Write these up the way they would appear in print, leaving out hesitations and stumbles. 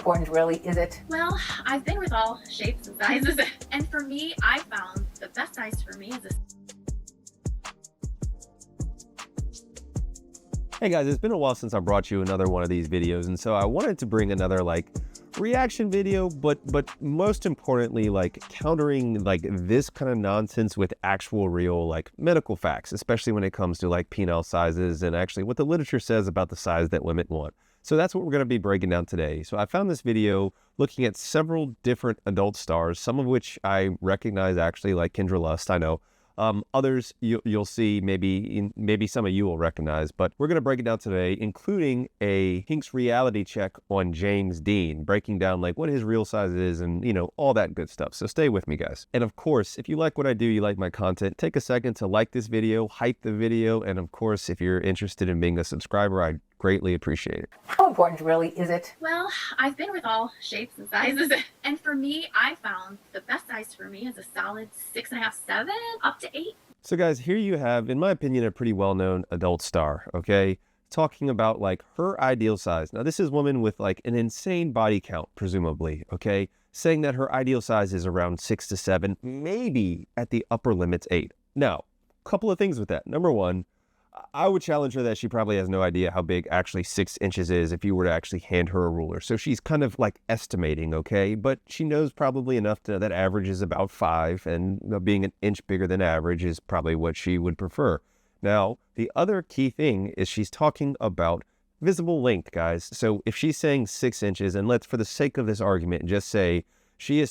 important really is it? Well, I've been with all shapes and sizes, and for me, I found the best size for me is a... Hey guys, it's been a while since I brought you another one of these videos, and so I wanted to bring another reaction video, but most importantly, countering this kind of nonsense with actual real medical facts, especially when it comes to penile sizes and actually what the literature says about the size that women want. So that's what we're going to be breaking down today. So I found this video looking at several different adult stars, some of which I recognize actually, like Kendra Lust, I know. Others you'll see, maybe some of you will recognize, but we're going to break it down today, including a Hinks reality check on James Dean, breaking down what his real size is and, all that good stuff. So stay with me, guys. And of course, if you like what I do, you like my content, take a second to like this video, hype the video. And of course, if you're interested in being a subscriber, I greatly appreciate it. How important really is it? Well, I've been with all shapes and sizes, and for me, I found the best size for me is a solid 6.5, 7, up to 8. So guys, here you have, in my opinion, a pretty well-known adult star, okay? Talking about her ideal size. Now, this is a woman with an insane body count, presumably, okay? Saying that her ideal size is around 6 to 7, maybe at the upper limit's 8. Now, a couple of things with that. Number one, I would challenge her that she probably has no idea how big actually 6 inches is if you were to actually hand her a ruler. So she's kind of estimating, okay? But she knows probably enough to know that average is about 5, and being an inch bigger than average is probably what she would prefer. Now, the other key thing is she's talking about visible length, guys. So if she's saying 6 inches, and let's, for the sake of this argument, just say she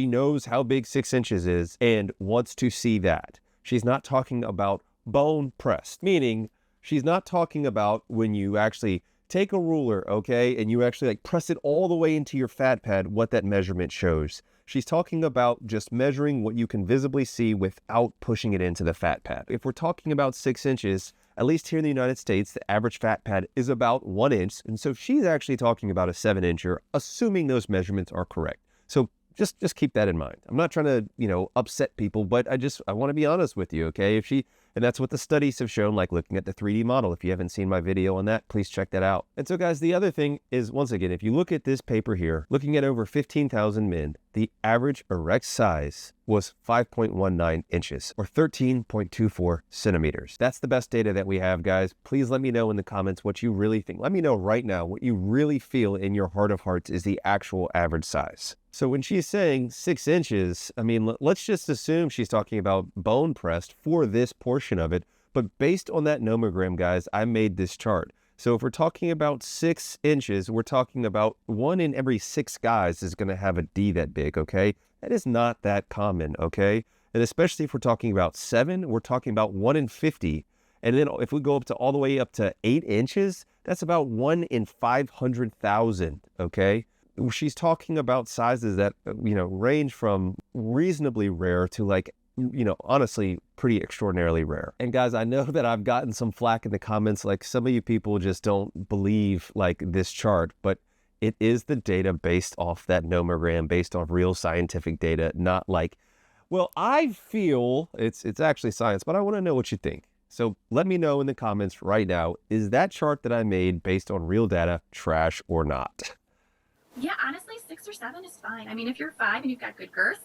knows how big 6 inches is and wants to see that. She's not talking about bone pressed, meaning she's not talking about when you actually take a ruler, okay, and you actually press it all the way into your fat pad, what that measurement shows. She's talking about just measuring what you can visibly see without pushing it into the fat pad. If we're talking about 6 inches, at least here in the United States, the average fat pad is about 1 inch. And so she's actually talking about a 7-incher, assuming those measurements are correct. So just keep that in mind. I'm not trying to, upset people, but I want to be honest with you, okay? And that's what the studies have shown, looking at the 3D model. If you haven't seen my video on that, please check that out. And so guys, the other thing is, once again, if you look at this paper here, looking at over 15,000 men, the average erect size was 5.19 inches or 13.24 centimeters. That's the best data that we have, guys. Please let me know in the comments what you really think. Let me know right now what you really feel in your heart of hearts is the actual average size. So when she's saying 6 inches, I mean, let's just assume she's talking about bone pressed for this portion of it. But based on that nomogram, guys, I made this chart. So if we're talking about 6 inches, we're talking about 1 in every 6 guys is going to have a D that big, okay? That is not that common, okay? And especially if we're talking about 7, we're talking about 1 in 50. And then if we go up to all the way up to 8 inches, that's about 1 in 500,000, okay? She's talking about sizes that, range from reasonably rare to honestly, pretty extraordinarily rare. And guys, I know that I've gotten some flack in the comments, some of you people just don't believe this chart, but it is the data based off that nomogram, based off real scientific data, not well, I feel it's actually science, but I want to know what you think. So let me know in the comments right now, is that chart that I made based on real data trash or not? Yeah, honestly, 6 or 7 is fine. I mean, if you're 5 and you've got good girth,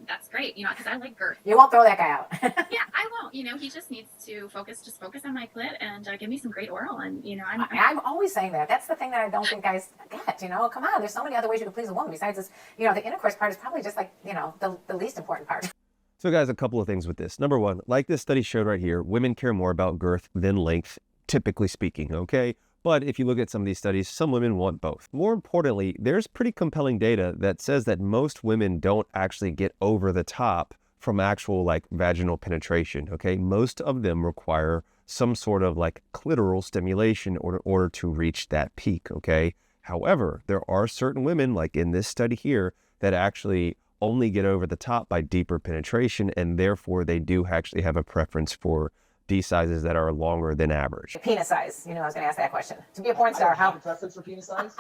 that's great, because I like girth. You won't throw that guy out. Yeah, I won't. He just needs to focus on my clit and give me some great oral. And, I'm always saying that. That's the thing that I don't think guys get, Come on, there's so many other ways you can please a woman besides this, the intercourse part is probably just the least important part. So guys, a couple of things with this. Number one, like this study showed right here, women care more about girth than length, typically speaking, okay? But if you look at some of these studies, some women want both. More importantly, there's pretty compelling data that says that most women don't actually get over the top from actual vaginal penetration, okay? Most of them require some sort of clitoral stimulation in order to reach that peak, okay? However, there are certain women, in this study here, that actually only get over the top by deeper penetration, and therefore they do actually have a preference for D sizes that are longer than average. Penis size, I was going to ask that question. To be a porn star, how preference for penis size?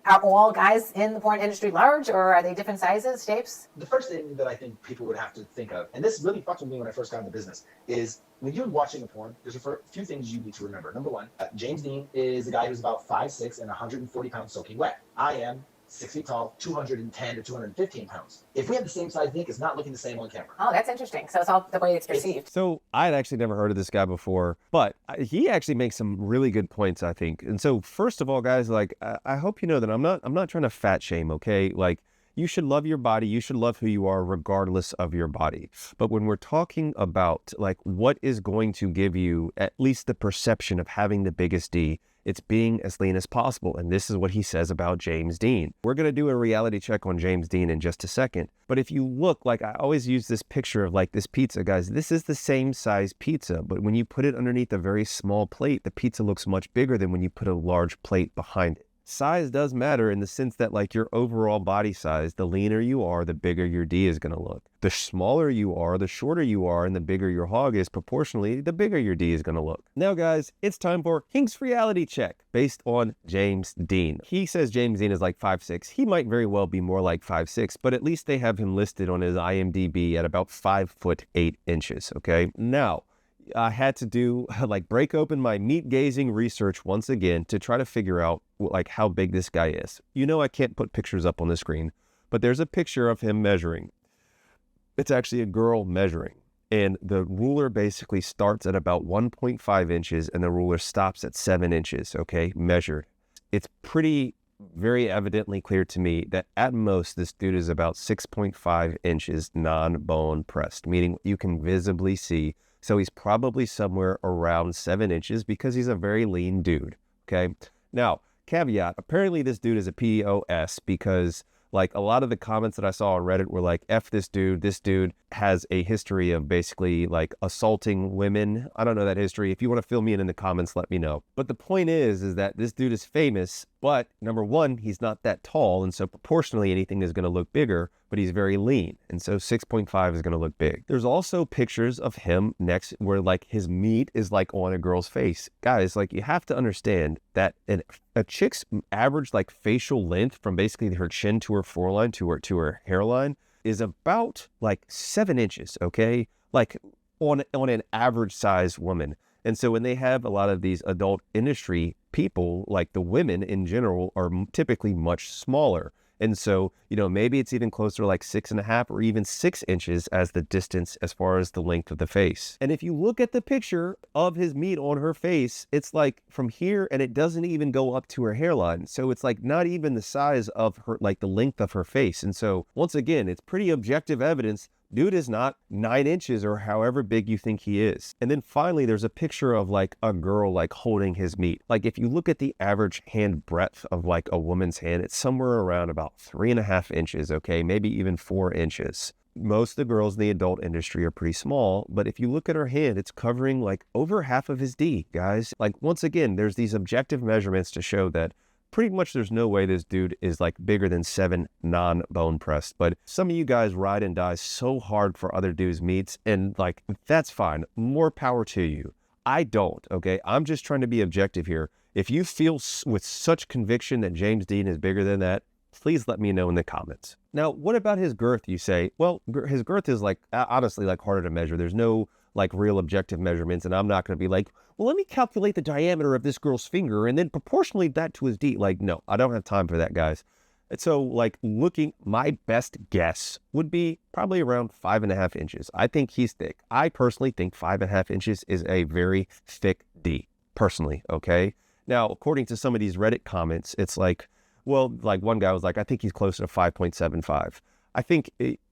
Are all guys in the porn industry large, or are they different sizes, shapes? The first thing that I think people would have to think of, and this really fucked with me when I first got into business, is when you're watching a porn, there's a few things you need to remember. Number one, James Dean is a guy who's about 5'6" and 140 pounds soaking wet. I am 6 feet tall, 210 to 215 pounds. If we have the same size Nick, it's not looking the same on camera. Oh, that's interesting. So it's all the way it's perceived. So I had actually never heard of this guy before, but he actually makes some really good points, I think. And so first of all, guys, like I hope you know that I'm not trying to fat shame, okay? Like you should love your body. You should love who you are regardless of your body. But when we're talking about like what is going to give you at least the perception of having the biggest D, it's being as lean as possible. And this is what he says about James Dean. We're going to do a reality check on James Dean in just a second. But if you look, like I always use this picture of like this pizza, guys, this is the same size pizza. But when you put it underneath a very small plate, the pizza looks much bigger than when you put a large plate behind it. Size does matter in the sense that like your overall body size, the leaner you are, the bigger your D is going to look. The smaller you are, the shorter you are, and the bigger your hog is proportionally, the bigger your D is going to look. Now, guys, it's time for Hink's reality check based on James Dean. He says James Dean is like 5'6". He might very well be more like 5'6", but at least they have him listed on his IMDb at about 5'8". Okay, now I had to do like break open my meat gazing research once again to try to figure out like how big this guy is. You know, I can't put pictures up on the screen, but there's a picture of him measuring. It's actually a girl measuring, and the ruler basically starts at about 1.5 inches and the ruler stops at 7 inches, okay, measured. It's very evidently clear to me that at most this dude is about 6.5 inches non-bone pressed, meaning you can visibly see. So he's probably somewhere around 7 inches because he's a very lean dude, okay? Now, caveat, apparently this dude is a POS because like a lot of the comments that I saw on Reddit were like, F this dude has a history of basically like assaulting women. I don't know that history. If you want to fill me in the comments, let me know. But the point is that this dude is famous, but number one, he's not that tall. And so proportionally anything is going to look bigger, but he's very lean. And so 6.5 is going to look big. There's also pictures of him next where like his meat is like on a girl's face. Guys, like you have to understand that a chick's average like facial length from basically her chin to her foreline to her hairline is about like 7 inches, okay? Like on an average sized woman. And so when they have a lot of these adult industry people, like the women in general are typically much smaller. And so, you know, maybe it's even closer to like 6.5 or even 6 inches as the distance as far as the length of the face. And if you look at the picture of his meat on her face, it's like from here and it doesn't even go up to her hairline. So it's like not even the size of her, like the length of her face. And so once again, it's pretty objective evidence. Dude is not 9 inches or however big you think he is. And then finally, there's a picture of like a girl like holding his meat. Like if you look at the average hand breadth of like a woman's hand, it's somewhere around about 3.5 inches, okay? Maybe even 4 inches. Most of the girls in the adult industry are pretty small, but if you look at her hand, it's covering like over half of his D, guys. Like once again, there's these objective measurements to show that pretty much there's no way this dude is like bigger than 7 non-bone pressed. But some of you guys ride and die so hard for other dudes' meats, and like, that's fine. More power to you. I don't, okay? I'm just trying to be objective here. If you feel with such conviction that James Dean is bigger than that, please let me know in the comments. Now, what about his girth, you say? Well, his girth is like, honestly, like harder to measure. There's no like real objective measurements, and I'm not going to be like, well, let me calculate the diameter of this girl's finger and then proportionally that to his D. Like, no, I don't have time for that, guys. And so like my best guess would be probably around 5.5 inches. I think he's thick. I personally think 5.5 inches is a very thick D, personally, okay? Now, according to some of these Reddit comments, it's like, well, like one guy was like, I think he's closer to 5.75. I think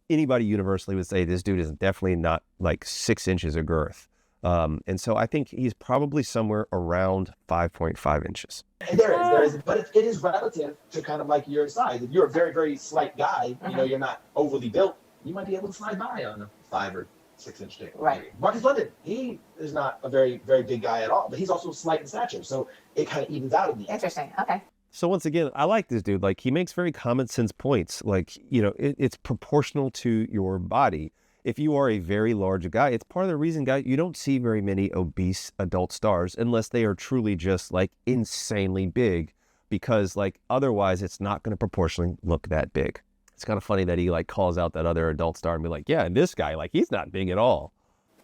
anybody universally would say this dude is definitely not like 6 inches of girth. And so I think he's probably somewhere around 5.5 inches. And there is, but it is relative to kind of like your size. If you're a very, very slight guy, you know, you're not overly built, you might be able to slide by on a 5 or 6 inch dick. Right. Marcus London, he is not a very, very big guy at all, but he's also slight in stature. So it kind of evens out in the end. Interesting. Okay. So once again, I like this dude. Like he makes very common sense points. Like, you know, it's proportional to your body. If you are a very large guy, it's part of the reason, guy, you don't see very many obese adult stars unless they are truly just like insanely big, because like otherwise it's not going to proportionally look that big. It's kind of funny that he like calls out that other adult star and be like, yeah, and this guy, like he's not big at all.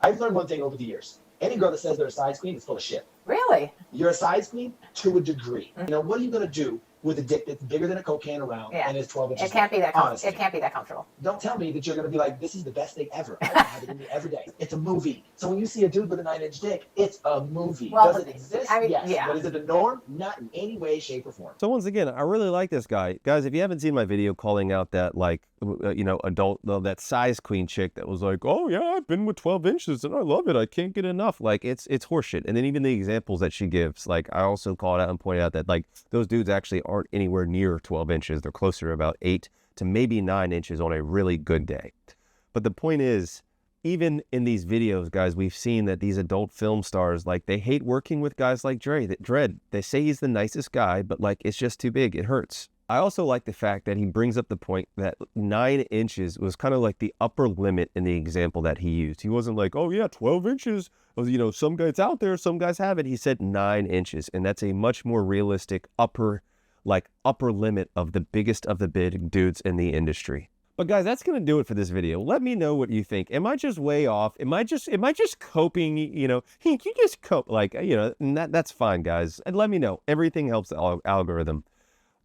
I've learned one thing over the years. Any girl that says they're a size queen is full of shit. Really? You're a size queen to a degree. You know, what are you going to do with a dick that's bigger than a Coke can around Yeah. and is 12 inches It can't be that. honestly. It can't be that comfortable. Don't tell me that you're going to be like, this is the best thing ever. I have it in me every day. It's a movie. So when you see a dude with a 9-inch dick, it's a movie. Well, Does it exist? I mean, yes. yeah. But is it the norm? Not in any way, shape, or form. So once again, I really like this guy. Guys, if you haven't seen my video calling out that like, adult, that size queen chick that was like, oh yeah, I've been with 12 inches and I love it. I can't get enough. Like it's horseshit. And then even the examples that she gives, like I also called out and pointed out that like those dudes actually aren't anywhere near 12 inches. They're closer to about 8 to maybe 9 inches on a really good day. But the point is, even in these videos, guys, we've seen that these adult film stars, like they hate working with guys like Dredd. They say he's the nicest guy, but like it's just too big. It hurts. I also like the fact that he brings up the point that 9 inches was kind of like the upper limit in the example that he used. He wasn't like, oh yeah, 12 inches. Some guys out there, some guys have it. He said 9 inches. And that's a much more realistic upper limit of the biggest of the big dudes in the industry. But guys, that's going to do it for this video. Let me know what you think. Am I just way off? Am I just coping, you just cope, and that's fine, guys. And let me know. Everything helps the algorithm.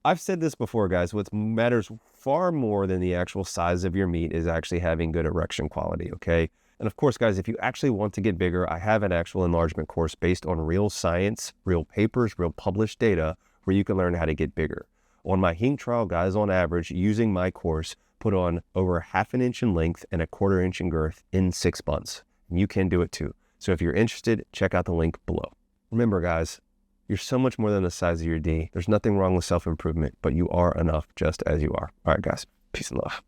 I've said this before, guys. What matters far more than the actual size of your meat is actually having good erection quality, okay? And of course, guys, if you actually want to get bigger, I have an actual enlargement course based on real science, real papers, real published data, where you can learn how to get bigger. On my Hink trial, guys, on average, using my course, put on over 1/2 inch in length and 1/4 inch in girth in 6 months. And you can do it too. So if you're interested, check out the link below. Remember, guys, you're so much more than the size of your D. There's nothing wrong with self-improvement, but you are enough just as you are. All right, guys, peace and love.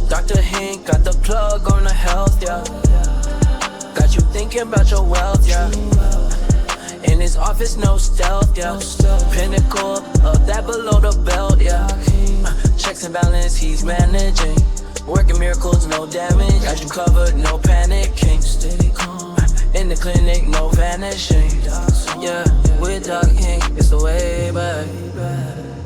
Dr. Hink got the plug on the health, yeah. Got you thinking about your wealth, yeah. In his office, no stealth, yeah. Pinnacle of that below the belt, yeah. Checks and balance, he's managing. Working miracles, no damage. Got you covered, no panicking. Steady calm. In the clinic, no vanishing. Yeah, with Doc Hink, it's the way back.